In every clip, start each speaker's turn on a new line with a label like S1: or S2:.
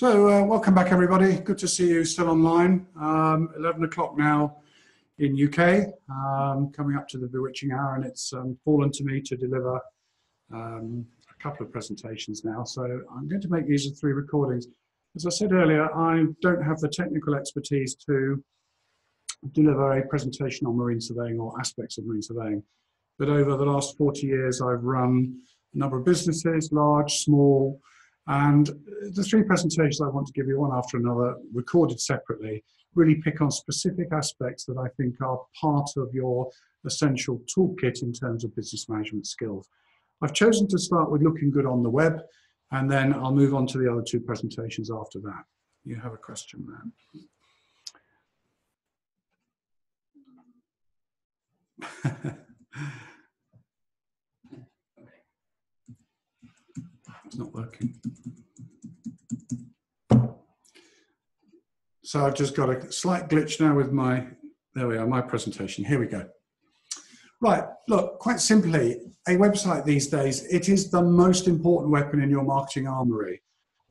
S1: Welcome back, everybody. Good to see you still online. 11 o'clock now in UK, coming up to the bewitching hour, and it's fallen to me to deliver a couple of presentations now. So I'm going to make these as 3 recordings. As I said earlier, I don't have the technical expertise to deliver a presentation on marine surveying or aspects of marine surveying. But over the last 40 years, I've run a number of businesses, large, small, and the 3 presentations I want to give you, one after another, recorded separately, really pick on specific aspects that I think are part of your essential toolkit in terms of business management skills. I've chosen to start with looking good on the web, and then I'll move on to the other 2 presentations after that. You have a question there. It's not working. So I've just got a slight glitch now with there we are, my presentation. Here we go. Right, look, quite simply, a website these days, it is the most important weapon in your marketing armory.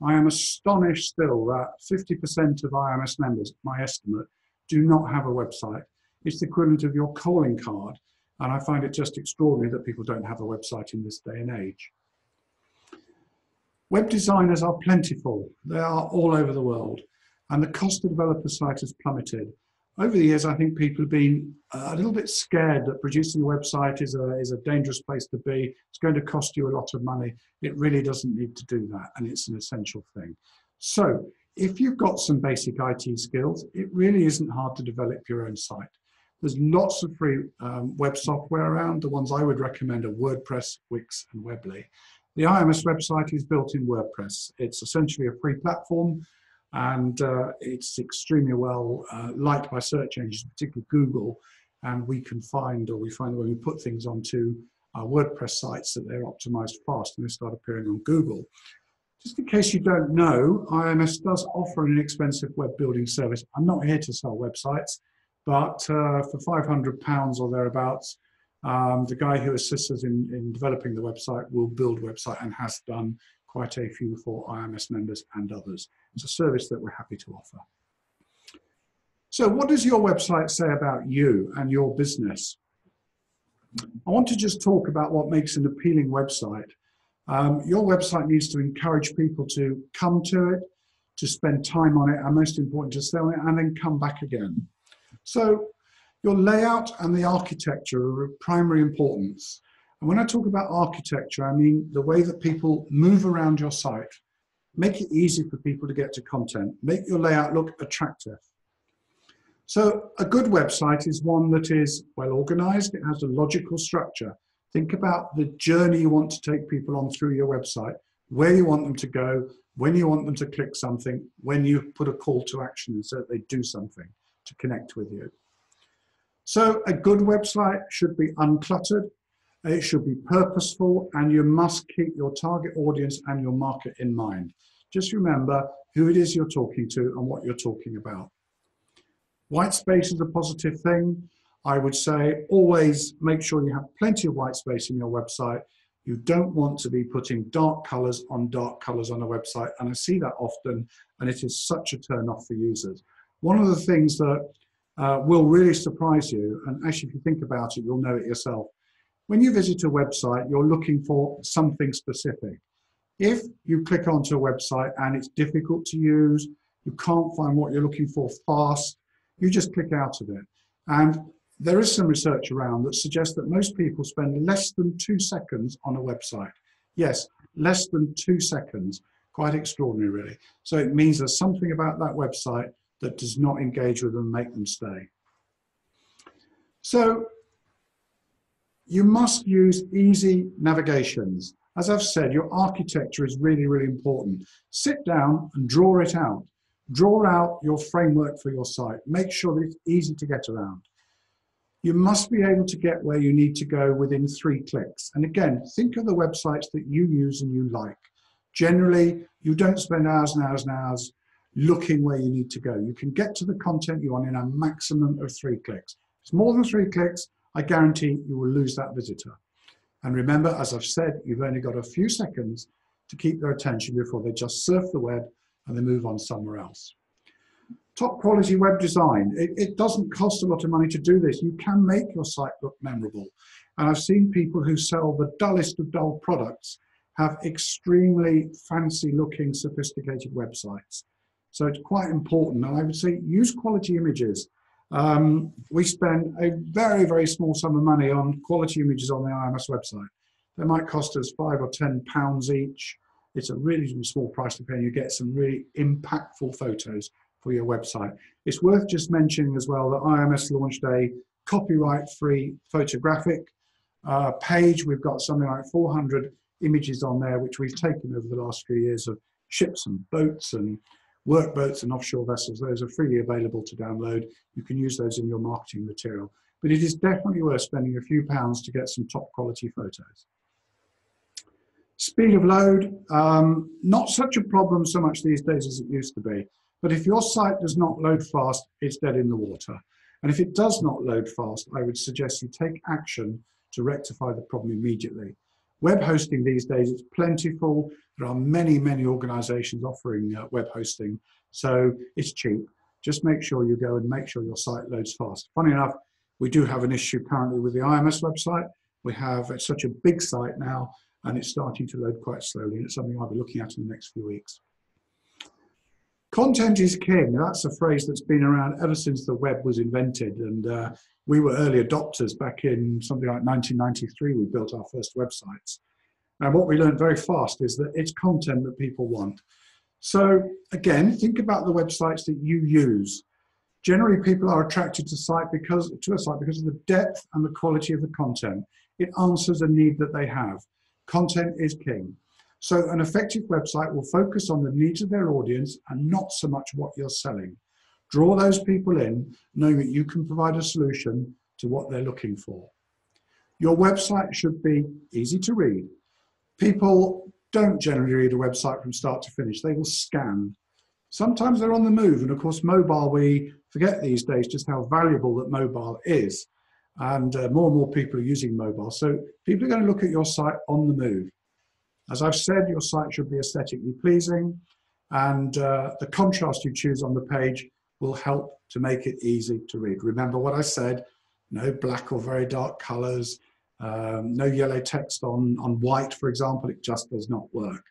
S1: I am astonished still that 50% of IMS members, my estimate, do not have a website. It's the equivalent of your calling card, and I find it just extraordinary that people don't have a website in this day and age. Web designers are plentiful. They are all over the world, and the cost to develop a site has plummeted. Over the years, I think people have been a little bit scared that producing a website is a dangerous place to be. It's going to cost you a lot of money. It really doesn't need to do that, and it's an essential thing. So if you've got some basic IT skills, it really isn't hard to develop your own site. There's lots of free web software around. The ones I would recommend are WordPress, Wix, and Weebly. The IMS website is built in WordPress. It's essentially a free platform, and it's extremely well liked by search engines, particularly Google. And we find that when we put things onto our WordPress sites that they're optimized fast and they start appearing on Google. Just in case you don't know, IMS does offer an inexpensive web building service. I'm not here to sell websites, but for £500 or thereabouts, the guy who assists us in developing the website will build a website and has done quite a few for IMS members and others. It's a service that we're happy to offer. So what does your website say about you and your business? I want to just talk about what makes an appealing website. Your website needs to encourage people to come to it, to spend time on it, and most important, to stay on it and then come back again. So your layout and the architecture are of primary importance. And when I talk about architecture, I mean the way that people move around your site. Make it easy for people to get to content. Make your layout look attractive. So a good website is one that is well organized. It has a logical structure. Think about the journey you want to take people on through your website, where you want them to go, when you want them to click something, when you put a call to action so that they do something to connect with you. So a good website should be uncluttered, it should be purposeful, and you must keep your target audience and your market in mind. Just remember who it is you're talking to and what you're talking about. White space is a positive thing. I would say always make sure you have plenty of white space in your website. You don't want to be putting dark colors on a website, and I see that often, and it is such a turn off for users. One of the things that will really surprise you, and actually if you think about it, you'll know it yourself. When you visit a website, you're looking for something specific. If you click onto a website and it's difficult to use, you can't find what you're looking for fast, you just click out of it. And there is some research around that suggests that most people spend less than 2 seconds on a website. Yes, less than 2 seconds. Quite extraordinary, really. So it means there's something about that website that does not engage with them and make them stay. So you must use easy navigations. As I've said, your architecture is really, really important. Sit down and draw it out. Draw out your framework for your site. Make sure that it's easy to get around. You must be able to get where you need to go within 3 clicks. And again, think of the websites that you use and you like. Generally, you don't spend hours and hours and hours looking where you need to go. You can get to the content you want in a maximum of 3 clicks. If it's more than 3 clicks, I guarantee you will lose that visitor. And remember, as I've said, you've only got a few seconds to keep their attention before they just surf the web and they move on somewhere else. Top quality web design. It doesn't cost a lot of money to do this. You can make your site look memorable. And I've seen people who sell the dullest of dull products have extremely fancy looking, sophisticated websites. So it's quite important. And I would say use quality images. We spend a very, very small sum of money on quality images on the IMS website. They might cost us £5 or £10 each. It's a really small price to pay, and you get some really impactful photos for your website. It's worth just mentioning as well that IMS launched a copyright-free photographic page. We've got something like 400 images on there, which we've taken over the last few years of ships and boats and workboats and offshore vessels. Those are freely available to download. You can use those in your marketing material. But it is definitely worth spending a few pounds to get some top quality photos. Speed of load, not such a problem so much these days as it used to be. But if your site does not load fast, it's dead in the water. And if it does not load fast, I would suggest you take action to rectify the problem immediately. Web hosting these days is plentiful. There are many, many organizations offering web hosting, so it's cheap. Just make sure you go and make sure your site loads fast. Funny enough, we do have an issue currently with the IMS website. It's such a big site now, and it's starting to load quite slowly. It's something I'll be looking at in the next few weeks. Content is king. That's a phrase that's been around ever since the web was invented. And we were early adopters back in something like 1993. We built our first websites. And what we learned very fast is that it's content that people want. So again, think about the websites that you use. Generally, people are attracted to a site because of the depth and the quality of the content. It answers a need that they have. Content is king. So an effective website will focus on the needs of their audience and not so much what you're selling. Draw those people in, knowing that you can provide a solution to what they're looking for. Your website should be easy to read. People don't generally read a website from start to finish. They will scan. Sometimes they're on the move. And of course, mobile, we forget these days just how valuable that mobile is. And more and more people are using mobile. So people are going to look at your site on the move. As I've said, your site should be aesthetically pleasing, and the contrast you choose on the page will help to make it easy to read. Remember what I said, no black or very dark colors, no yellow text on white, for example. It just does not work.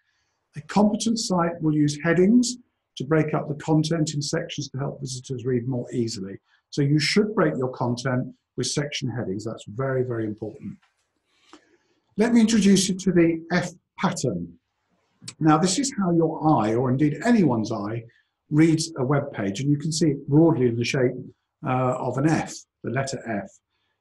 S1: A competent site will use headings to break up the content in sections to help visitors read more easily. So you should break your content with section headings. That's very, very important. Let me introduce you to the F pattern. Now, this is how your eye, or indeed anyone's eye, reads a web page, and you can see it broadly in the shape of an F, the letter F.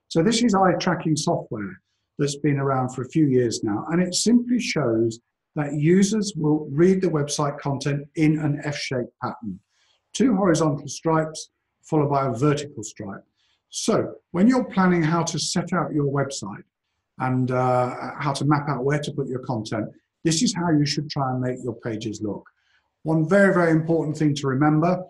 S1: So this is eye tracking software that's been around for a few years now, and it simply shows that users will read the website content in an F-shaped pattern. 2 horizontal stripes followed by a vertical stripe. So when you're planning how to set out your website, and how to map out where to put your content, this is how you should try and make your pages look. One very, very important thing to remember,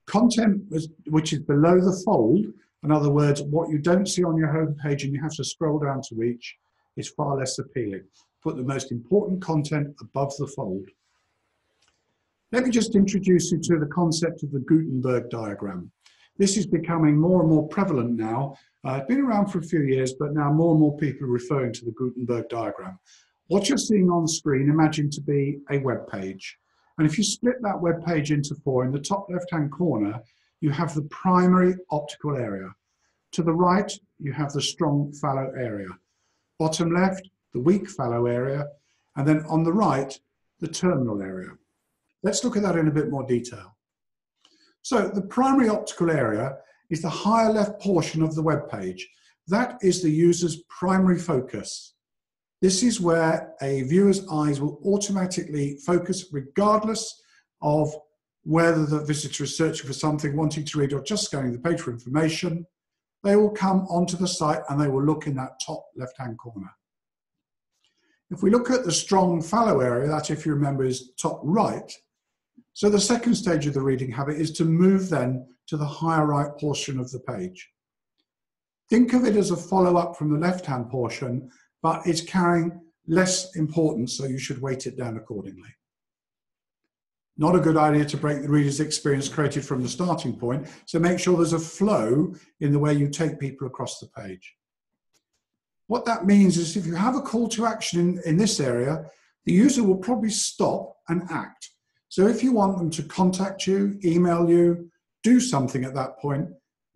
S1: content which is below the fold, in other words, what you don't see on your home page and you have to scroll down to reach, is far less appealing. Put the most important content above the fold. Let me just introduce you to the concept of the Gutenberg diagram. This is becoming more and more prevalent now. It's been around for a few years, but now more and more people are referring to the Gutenberg diagram. What you're seeing on screen, imagine to be a web page. And if you split that web page into 4, in the top left-hand corner, you have the primary optical area. To the right, you have the strong fallow area. Bottom left, the weak fallow area. And then on the right, the terminal area. Let's look at that in a bit more detail. So the primary optical area is the higher left portion of the web page. That is the user's primary focus. This is where a viewer's eyes will automatically focus regardless of whether the visitor is searching for something, wanting to read, or just scanning the page for information. They will come onto the site and they will look in that top left-hand corner. If we look at the strong fallow area, that, if you remember, is top right. So the second stage of the reading habit is to move then to the higher right portion of the page. Think of it as a follow-up from the left-hand portion, but it's carrying less importance, so you should weight it down accordingly. Not a good idea to break the reader's experience created from the starting point, so make sure there's a flow in the way you take people across the page. What that means is if you have a call to action in this area, the user will probably stop and act. So if you want them to contact you, email you, do something at that point,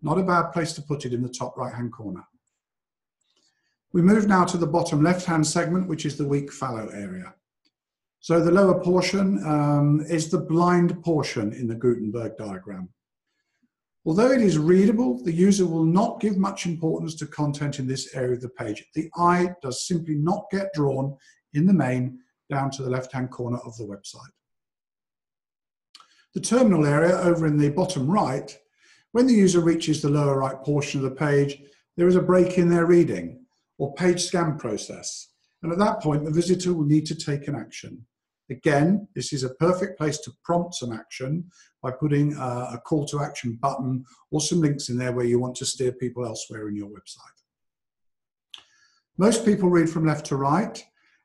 S1: not a bad place to put it in the top right-hand corner. We move now to the bottom left-hand segment, which is the weak fallow area. So the lower portion is the blind portion in the Gutenberg diagram. Although it is readable, the user will not give much importance to content in this area of the page. The eye does simply not get drawn in the main down to the left-hand corner of the website. The terminal area over in the bottom right, when the user reaches the lower right portion of the page, there is a break in their reading or page scan process. And at that point, the visitor will need to take an action. Again, this is a perfect place to prompt some action by putting a call to action button or some links in there where you want to steer people elsewhere in your website. Most people read from left to right,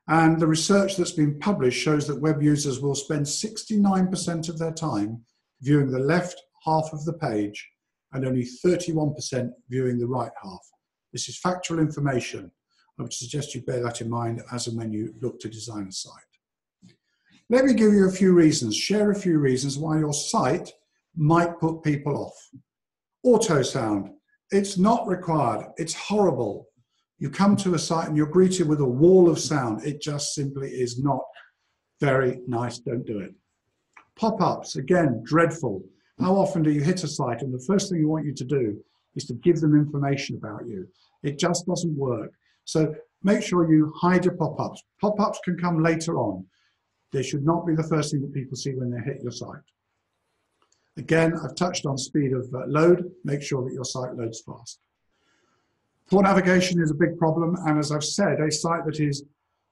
S1: and the research that's been published shows that web users will spend 69% of their time viewing the left half of the page and only 31% viewing the right half. This is factual information. I would suggest you bear that in mind as and when you look to design a site. Let me give you a few reasons, share a few reasons why your site might put people off. Auto sound, it's not required, it's horrible. You come to a site and you're greeted with a wall of sound. It just simply is not very nice, don't do it. Pop-ups, again, dreadful. How often do you hit a site and the first thing you want you to do is to give them information about you? It just doesn't work. So make sure you hide your pop-ups. Pop-ups can come later on. They should not be the first thing that people see when they hit your site. Again, I've touched on speed of load. Make sure that your site loads fast. Poor navigation is a big problem, and as I've said, a site that is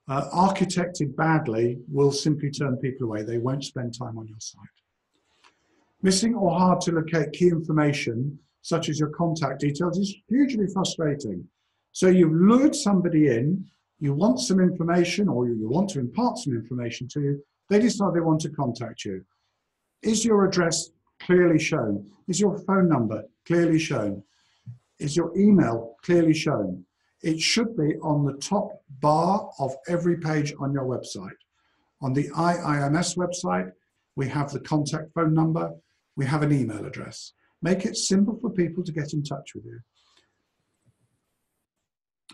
S1: architected badly will simply turn people away. They won't spend time on your site. Missing or hard to locate key information, such as your contact details, is hugely frustrating. So you've lured somebody in, you want some information, or you want to impart some information to you, they decide they want to contact you. Is your address clearly shown? Is your phone number clearly shown? Is your email clearly shown? It should be on the top bar of every page on your website. On the IIMS website, we have the contact phone number, we have an email address. Make it simple for people to get in touch with you.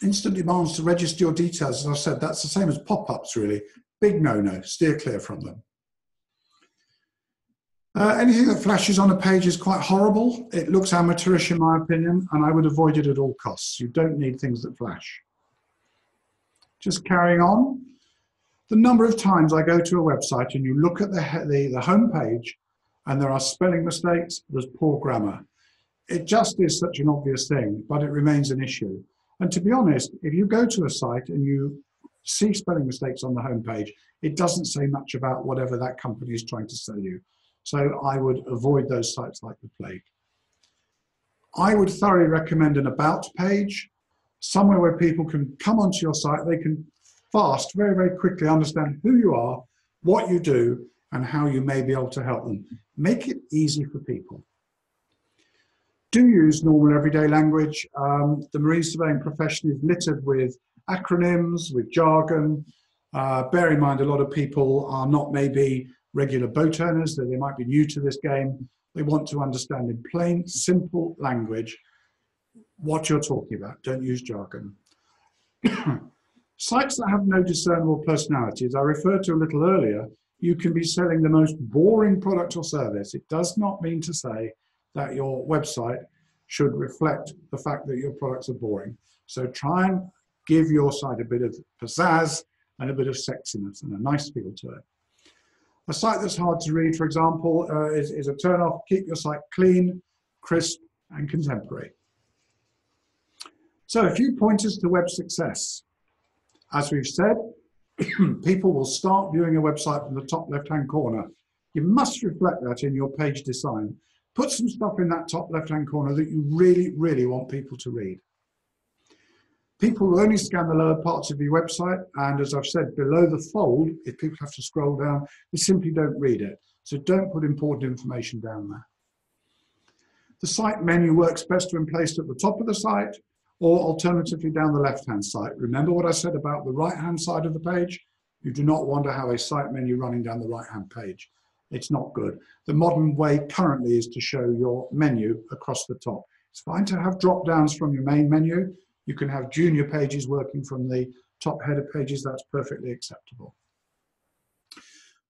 S1: Instant demands to register your details, as I've said, that's the same as pop-ups really. Big no-no, steer clear from them. Anything that flashes on a page is quite horrible. It looks amateurish in my opinion, and I would avoid it at all costs. You don't need things that flash. Just carrying on. The number of times I go to a website and you look at the home page and there are spelling mistakes, there's poor grammar. It just is such an obvious thing, but it remains an issue. And to be honest, if you go to a site and you see spelling mistakes on the home page, it doesn't say much about whatever that company is trying to sell you. So I would avoid those sites like the plague. I would thoroughly recommend an about page, somewhere where people can come onto your site, they can fast, very, very quickly understand who you are, what you do, and how you may be able to help them. Make it easy for people. Do use normal everyday language. The marine surveying profession is littered with acronyms, with jargon. Bear in mind, a lot of people are not maybe regular boat owners, that they might be new to this game. They want to understand in plain, simple language what you're talking about. Don't use jargon. Sites that have no discernible personalities, I referred to a little earlier, you can be selling the most boring product or service. It does not mean to say that your website should reflect the fact that your products are boring. So try and give your site a bit of pizzazz and a bit of sexiness and a nice feel to it. A site that's hard to read, for example, is a turn-off. Keep your site clean, crisp, and contemporary. So a few pointers to web success. As we've said, people will start viewing a website from the top left-hand corner. You must reflect that in your page design. Put some stuff in that top left-hand corner that you really, really want people to read. People will only scan the lower parts of your website, and as I've said, below the fold, if people have to scroll down, they simply don't read it. So don't put important information down there. The site menu works best when placed at the top of the site or alternatively down the left-hand side. Remember what I said about the right-hand side of the page? You do not want to have a site menu running down the right-hand page. It's not good. The modern way currently is to show your menu across the top. It's fine to have drop-downs from your main menu. You can have junior pages working from the top header pages. That's perfectly acceptable.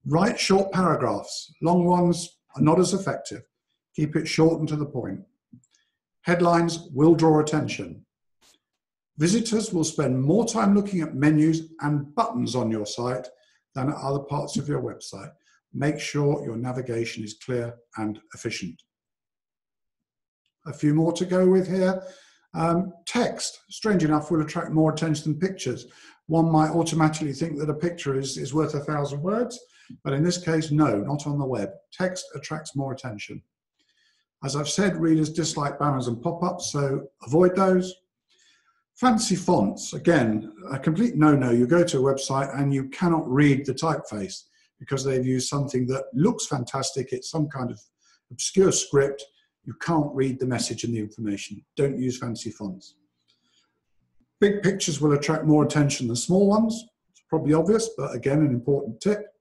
S1: Write short paragraphs. Long ones are not as effective. Keep it short and to the point. Headlines will draw attention. Visitors will spend more time looking at menus and buttons on your site than at other parts of your website. Make sure your navigation is clear and efficient. A few more to go with here. Text, strange enough, will attract more attention than pictures. One might automatically think that a picture is worth 1,000 words, but in this case, no, not on the web. Text attracts more attention. As I've said, readers dislike banners and pop-ups, so avoid those. Fancy fonts, again, a complete no-no. You go to a website and you cannot read the typeface because they've used something that looks fantastic. It's some kind of obscure script. You can't read the message and the information. Don't use fancy fonts. Big pictures will attract more attention than small ones. It's probably obvious, but again, an important tip.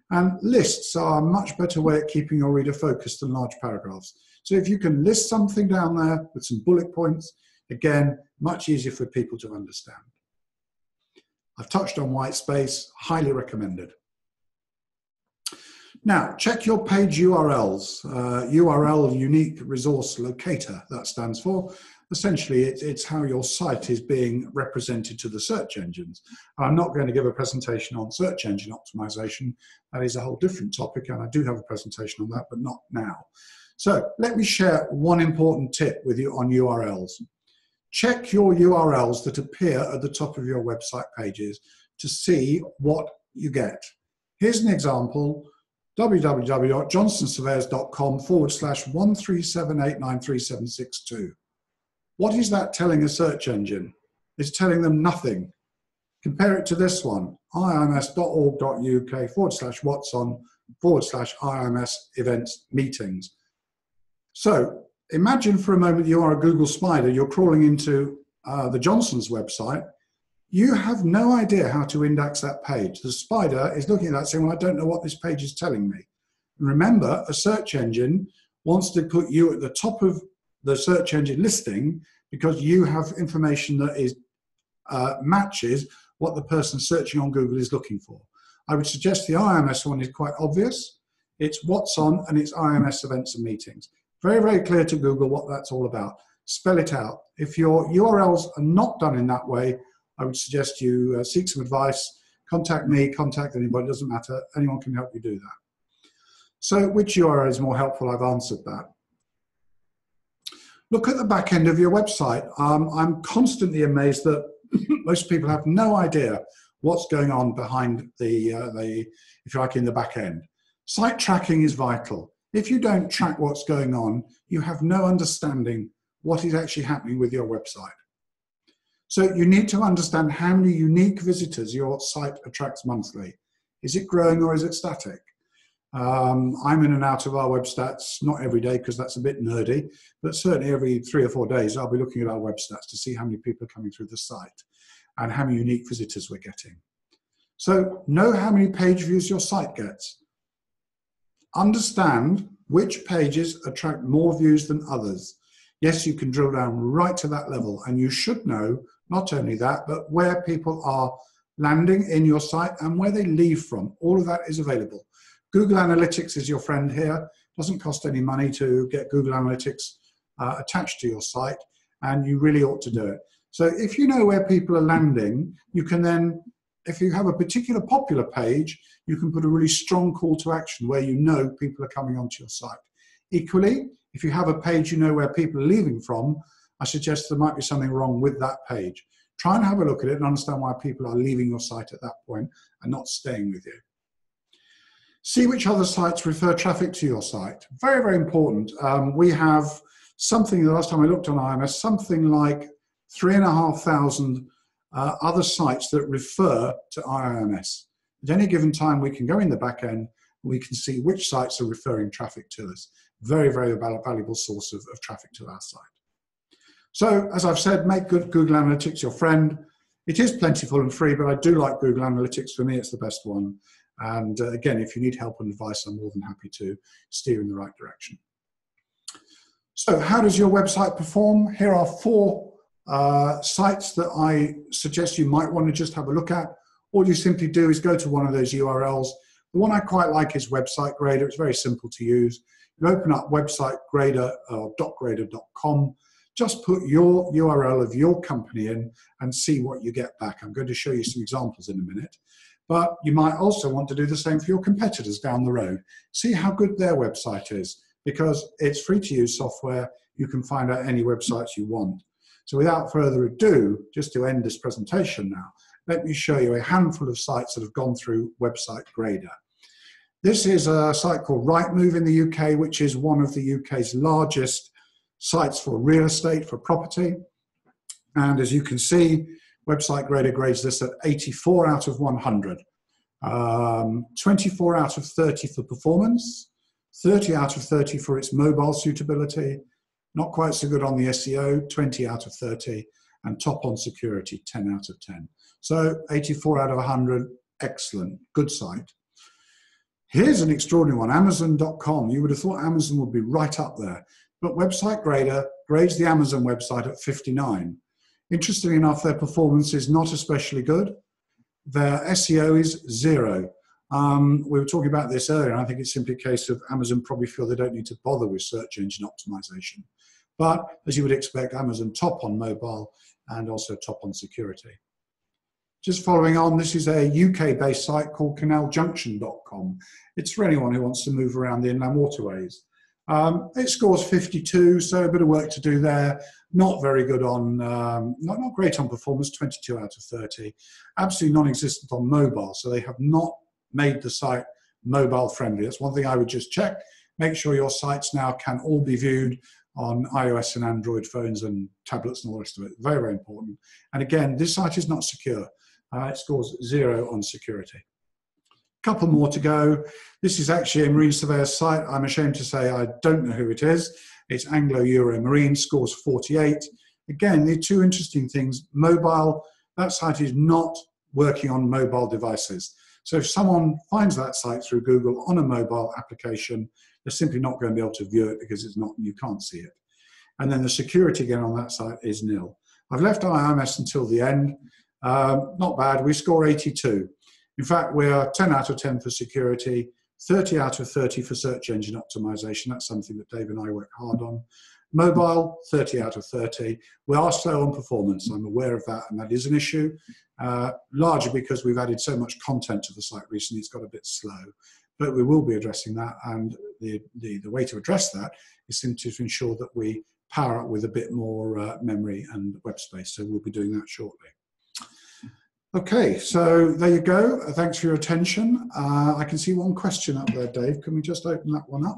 S1: And lists are a much better way at keeping your reader focused than large paragraphs. So if you can list something down there with some bullet points, again, much easier for people to understand. I've touched on white space, highly recommended. Now, check your page URLs. URL, Unique Resource Locator, that stands for. Essentially, it's how your site is being represented to the search engines. I'm not going to give a presentation on search engine optimization. That is a whole different topic, and I do have a presentation on that, but not now. So let me share one important tip with you on URLs. Check your URLs that appear at the top of your website pages to see what you get. Here's an example, www.johnsonsurveyors.com/137893762. What is that telling a search engine? It's telling them nothing. Compare it to this one, iims.org.uk/watson/IIMS events meetings. So imagine for a moment you are a Google spider, you're crawling into the Johnson's website. You have no idea how to index that page. The spider is looking at that saying, well, I don't know what this page is telling me. And remember, a search engine wants to put you at the top of the search engine listing because you have information that is matches what the person searching on Google is looking for. I would suggest the IIMS one is quite obvious. It's what's on and it's IIMS events and meetings. Very, very clear to Google what that's all about. Spell it out. If your URLs are not done in that way, I would suggest you seek some advice, contact me, contact anybody, it doesn't matter. Anyone can help you do that. So which URL is more helpful? I've answered that. Look at the back end of your website. I'm constantly amazed that most people have no idea what's going on behind the if you like, in the back end. Site tracking is vital. If you don't track what's going on, you have no understanding what is actually happening with your website. So you need to understand how many unique visitors your site attracts monthly. Is it growing or is it static? I'm in and out of our web stats, not every day because that's a bit nerdy, but certainly every 3 or 4 days I'll be looking at our web stats to see how many people are coming through the site and how many unique visitors we're getting. So know how many page views your site gets. Understand which pages attract more views than others. Yes, you can drill down right to that level, and you should know not only that, but where people are landing in your site and where they leave from. All of that is available. Google Analytics is your friend here. It doesn't cost any money to get Google Analytics attached to your site, and you really ought to do it. So if you know where people are landing, you can then, if you have a particular popular page, you can put a really strong call to action where you know people are coming onto your site. Equally, if you have a page you know where people are leaving from, I suggest there might be something wrong with that page. Try and have a look at it and understand why people are leaving your site at that point and not staying with you. See which other sites refer traffic to your site. Very, very important. We have something, the last time I looked on IIMS, something like 3,500 other sites that refer to IIMS. At any given time, we can go in the back end, We can see which sites are referring traffic to us. Very, very valuable source of traffic to our site. So, as I've said, make Google Analytics your friend. It is plentiful and free, but I do like Google Analytics. For me, it's the best one. And again, if you need help and advice, I'm more than happy to steer in the right direction. So how does your website perform? Here are 4 sites that I suggest you might want to just have a look at. All you simply do is go to one of those URLs. The one I quite like is Website Grader. It's very simple to use. You open up website grader, .grader.com. Just put your URL of your company in and see what you get back. I'm going to show you some examples in a minute. But you might also want to do the same for your competitors down the road. See how good their website is, because it's free to use software. You can find out any websites you want. So without further ado, just to end this presentation now, let me show you a handful of sites that have gone through Website Grader. This is a site called Rightmove in the UK, which is one of the UK's largest sites for real estate, for property. And as you can see, Website Grader grades this at 84 out of 100. 24 out of 30 for performance, 30 out of 30 for its mobile suitability, not quite so good on the SEO, 20 out of 30, and top on security, 10 out of 10. So 84 out of 100, excellent, good site. Here's an extraordinary one, Amazon.com. You would have thought Amazon would be right up there, but Website Grader grades the Amazon website at 59. Interestingly enough, their performance is not especially good. Their SEO is 0. We were talking about this earlier, and I think it's simply a case of Amazon probably feel they don't need to bother with search engine optimization. But as you would expect, Amazon top on mobile and also top on security. Just following on, this is a UK-based site called canaljunction.com. It's for anyone who wants to move around the inland waterways. It scores 52, so a bit of work to do there. Not very good on, not great on performance, 22 out of 30. Absolutely non-existent on mobile, so they have not made the site mobile friendly. That's one thing I would just check. Make sure your sites now can all be viewed on iOS and Android phones and tablets and all the rest of it. Very, very important. And again, this site is not secure. It scores 0 on security. Couple more to go. This is actually a marine surveyor's site. I'm ashamed to say I don't know who it is. It's Anglo-Euro Marine, scores 48. Again, the 2 interesting things. Mobile, that site is not working on mobile devices. So if someone finds that site through Google on a mobile application, they're simply not going to be able to view it because it's not, you can't see it. And then the security again on that site is nil. I've left IMS until the end. Not bad, we score 82. In fact, we are 10 out of 10 for security, 30 out of 30 for search engine optimization. That's something that Dave and I work hard on. Mobile, 30 out of 30. We are slow on performance. I'm aware of that, and that is an issue, largely because we've added so much content to the site recently, it's got a bit slow. But we will be addressing that, and the way to address that is simply to ensure that we power up with a bit more memory and web space. So we'll be doing that shortly. Okay, so there you go. Thanks for your attention. I can see one question up there, Dave. Can we just open that one up?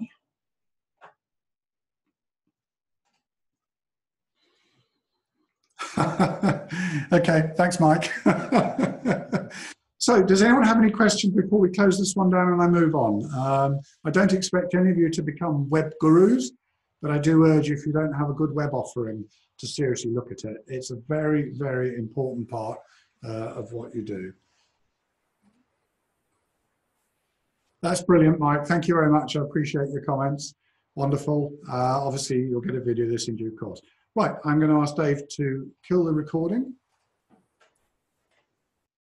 S1: Okay, thanks, Mike. So does anyone have any questions before we close this one down and I move on? I don't expect any of you to become web gurus, but I do urge you, if you don't have a good web offering, to seriously look at it. It's a very, very important part of what you do. That's brilliant, Mike. Thank you very much. I appreciate your comments. Wonderful. Obviously, you'll get a video of this in due course. Right, I'm going to ask Dave to kill the recording.